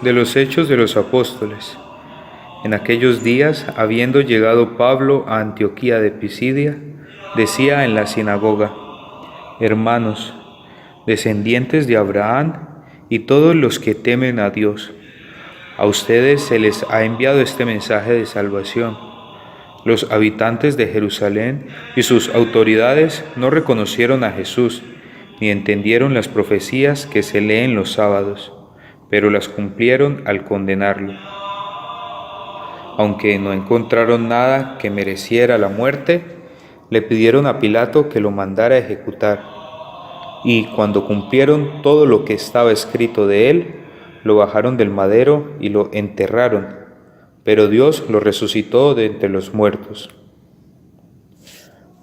De los Hechos de los Apóstoles. En aquellos días, habiendo llegado Pablo a Antioquía de Pisidia, decía en la sinagoga: Hermanos, descendientes de Abraham y todos los que temen a Dios, a ustedes se les ha enviado este mensaje de salvación. Los habitantes de Jerusalén y sus autoridades no reconocieron a Jesús, ni entendieron las profecías que se leen los sábados, pero las cumplieron al condenarlo. Aunque no encontraron nada que mereciera la muerte, le pidieron a Pilato que lo mandara ejecutar. Y cuando cumplieron todo lo que estaba escrito de él, lo bajaron del madero y lo enterraron, pero Dios lo resucitó de entre los muertos.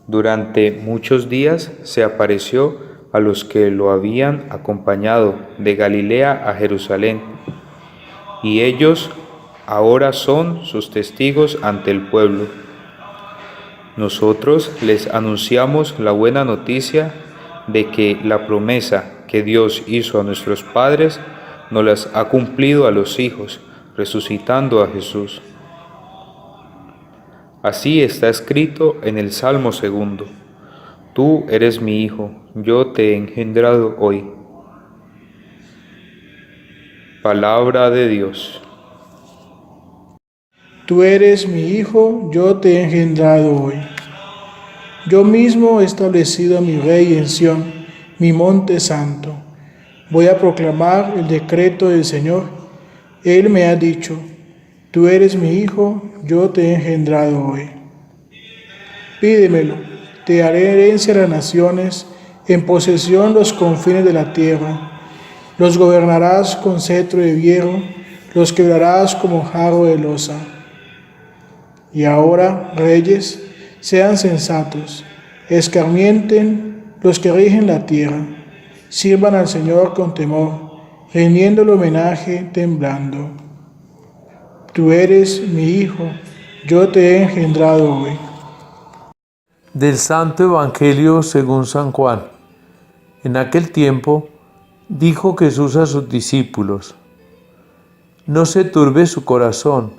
Durante muchos días se apareció a los que lo habían acompañado de Galilea a Jerusalén, y ellos ahora son sus testigos ante el pueblo. Nosotros les anunciamos la buena noticia de que la promesa que Dios hizo a nuestros padres nos las ha cumplido a los hijos, resucitando a Jesús. Así está escrito en el Salmo 2: Tú eres mi hijo, yo te he engendrado hoy. Palabra de Dios. Tú eres mi hijo, yo te he engendrado hoy. Yo mismo he establecido a mi rey en Sión, mi monte santo. Voy a proclamar el decreto del Señor. Él me ha dicho: tú eres mi hijo, yo te he engendrado hoy. Pídemelo, te haré herencia a las naciones, en posesión los confines de la tierra. Los gobernarás con cetro de hierro, los quebrarás como jarro de loza. Y ahora, reyes, sean sensatos, escarmienten los que rigen la tierra, sirvan al Señor con temor, rindiéndole homenaje temblando. Tú eres mi hijo, yo te he engendrado hoy. Del Santo Evangelio según San Juan. En aquel tiempo dijo Jesús a sus discípulos: no se turbe su corazón,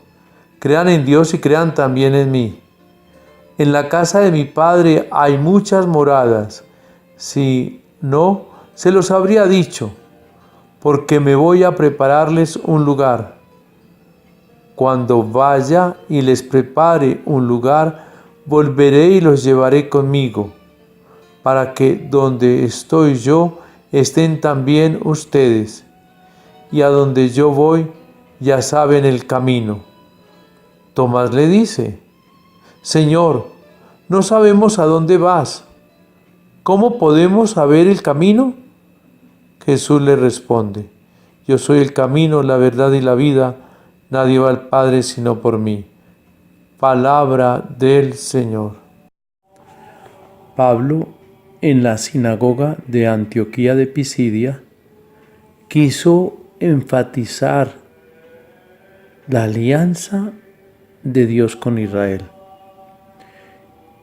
crean en Dios y crean también en mí. En la casa de mi Padre hay muchas moradas, si no, se los habría dicho, porque me voy a prepararles un lugar. Cuando vaya y les prepare un lugar, volveré y los llevaré conmigo, para que donde estoy yo estén también ustedes, y a donde yo voy ya saben el camino. Tomás le dice: Señor, no sabemos a dónde vas. ¿Cómo podemos saber el camino? Jesús le responde: yo soy el camino, la verdad y la vida. Nadie va al Padre sino por mí. Palabra del Señor. Pablo, en la sinagoga de Antioquía de Pisidia, quiso enfatizar la alianza de Dios con Israel.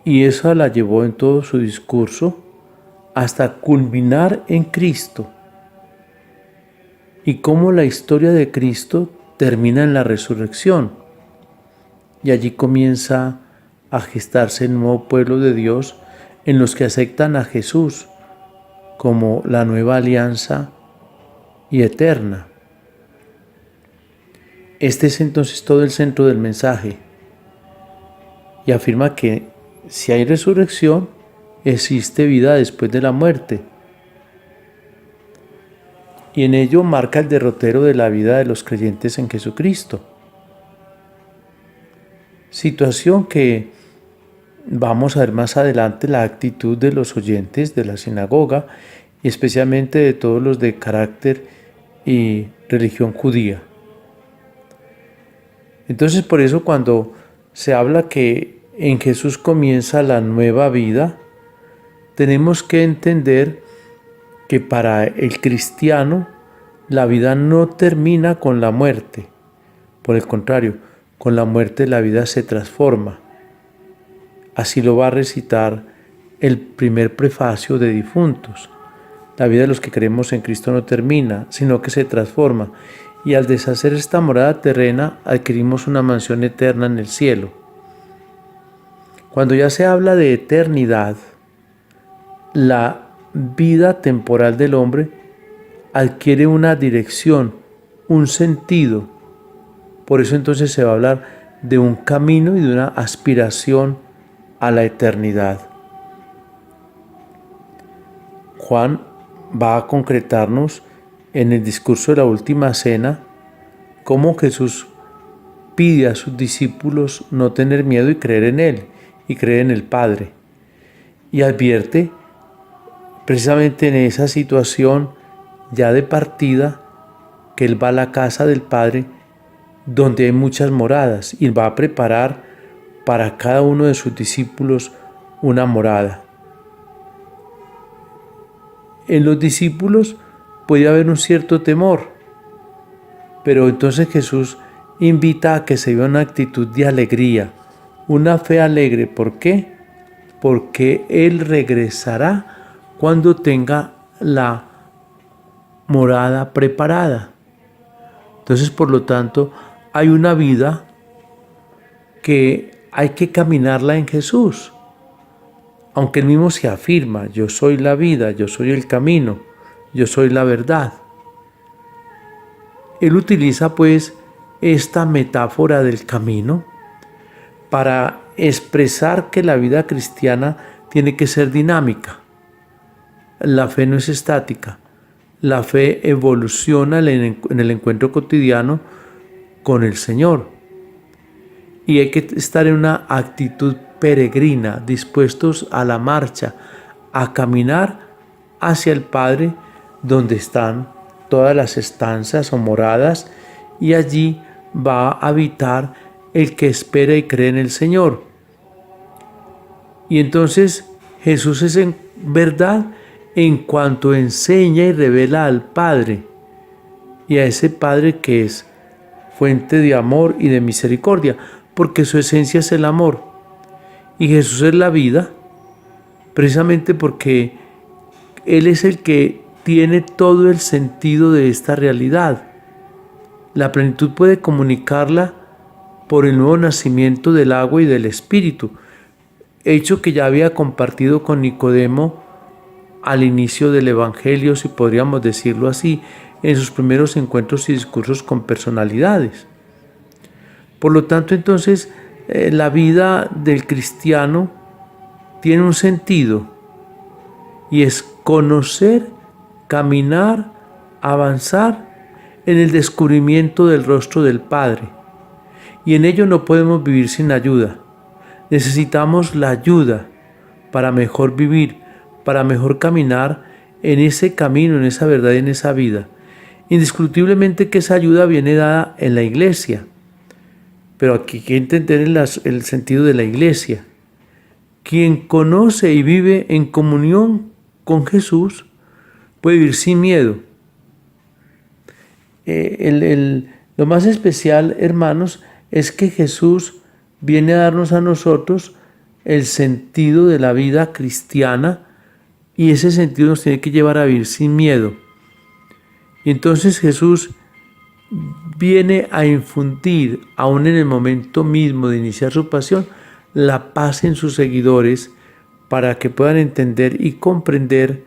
Y esa la llevó en todo su discurso hasta culminar en Cristo. Y cómo la historia de Cristo termina en la resurrección. Y allí comienza a gestarse el nuevo pueblo de Dios en los que aceptan a Jesús como la nueva alianza y eterna. Este es entonces todo el centro del mensaje y afirma que si hay resurrección, existe vida después de la muerte. Y en ello marca el derrotero de la vida de los creyentes en Jesucristo. Situación que vamos a ver más adelante la actitud de los oyentes de la sinagoga y especialmente de todos los de carácter y religión judía. Entonces, por eso cuando se habla que en Jesús comienza la nueva vida, tenemos que entender que para el cristiano la vida no termina con la muerte. Por el contrario, con la muerte la vida se transforma. Así lo va a recitar el primer prefacio de Difuntos. La vida de los que creemos en Cristo no termina, sino que se transforma. y al deshacer esta morada terrena adquirimos una mansión eterna en el cielo. Cuando ya se habla de eternidad, la vida temporal del hombre adquiere una dirección, un sentido. Por eso entonces se va a hablar de un camino y de una aspiración a la eternidad. Juan va a concretarnos en el discurso de la última cena cómo Jesús pide a sus discípulos no tener miedo y creer en Él y creer en el Padre. Y advierte precisamente en esa situación ya de partida que Él va a la casa del Padre donde hay muchas moradas y va a preparar para cada uno de sus discípulos una morada. En los discípulos puede haber un cierto temor, pero entonces Jesús invita a que se vea una actitud de alegría, una fe alegre. ¿Por qué? Porque Él regresará cuando tenga la morada preparada. Entonces, por lo tanto, hay una vida que hay que caminarla en Jesús. Aunque Él mismo se afirma, yo soy la vida, yo soy el camino, yo soy la verdad. Él utiliza pues esta metáfora del camino para expresar que la vida cristiana tiene que ser dinámica. La fe no es estática. La fe evoluciona en el encuentro cotidiano con el Señor. Y hay que estar en una actitud peregrina, dispuestos a la marcha, a caminar hacia el Padre, donde están todas las estancias o moradas, y allí va a habitar el que espera y cree en el Señor. Y entonces Jesús es en verdad en cuanto enseña y revela al Padre, y a ese Padre que es fuente de amor y de misericordia, porque su esencia es el amor. Y Jesús es la vida, precisamente porque Él es el que tiene todo el sentido de esta realidad. La plenitud puede comunicarla por el nuevo nacimiento del agua y del Espíritu, hecho que ya había compartido con Nicodemo al inicio del Evangelio, si podríamos decirlo así, en sus primeros encuentros y discursos con personalidades. Por lo tanto, entonces, la vida del cristiano tiene un sentido, y es conocer, caminar, avanzar en el descubrimiento del rostro del Padre. Y en ello no podemos vivir sin ayuda. Necesitamos la ayuda para mejor vivir, para mejor caminar en ese camino, en esa verdad y en esa vida. Indiscutiblemente que esa ayuda viene dada en la iglesia. Pero aquí hay que entender el sentido de la iglesia. Quien conoce y vive en comunión con Jesús puede vivir sin miedo. Lo más especial, hermanos, es que Jesús viene a darnos a nosotros el sentido de la vida cristiana, y ese sentido nos tiene que llevar a vivir sin miedo. Y entonces Jesús viene a infundir, aún en el momento mismo de iniciar su pasión, la paz en sus seguidores, para que puedan entender y comprender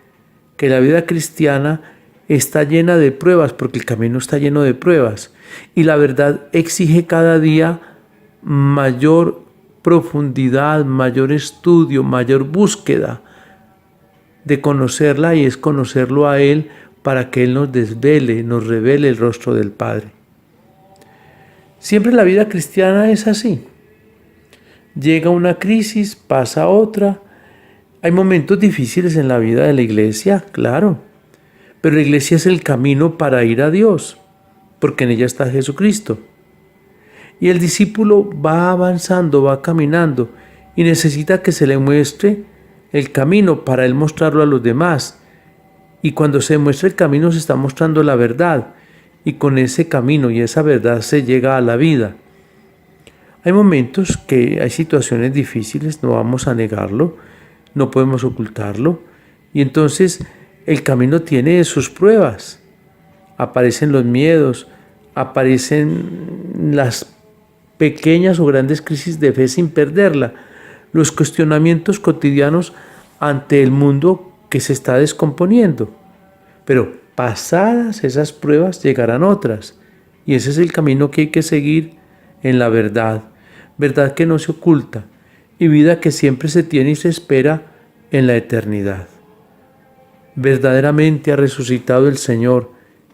que la vida cristiana está llena de pruebas, porque el camino está lleno de pruebas, y la verdad exige cada día mayor profundidad, mayor estudio, mayor búsqueda de conocerla, y es conocerlo a Él para que Él nos desvele, nos revele el rostro del Padre. Siempre la vida cristiana es así. Llega una crisis, pasa otra. Hay momentos difíciles en la vida de la iglesia, claro, pero la iglesia es el camino para ir a Dios, porque en ella está Jesucristo. Y el discípulo va avanzando, va caminando, y necesita que se le muestre el camino para él mostrarlo a los demás. Y cuando se muestra el camino se está mostrando la verdad, y con ese camino y esa verdad se llega a la vida. Hay momentos que hay situaciones difíciles, no vamos a negarlo, no podemos ocultarlo, y entonces el camino tiene sus pruebas. Aparecen los miedos, aparecen las pequeñas o grandes crisis de fe sin perderla, los cuestionamientos cotidianos ante el mundo que se está descomponiendo. Pero pasadas esas pruebas llegarán otras, y ese es el camino que hay que seguir en la verdad, verdad que no se oculta, y vida que siempre se tiene y se espera en la eternidad. Verdaderamente ha resucitado el Señor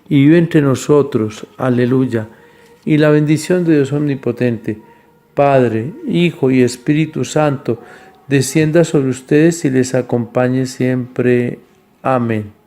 y vive entre nosotros. Aleluya. Y la bendición de Dios Omnipotente, Padre, Hijo y Espíritu Santo, descienda sobre ustedes y les acompañe siempre. Amén.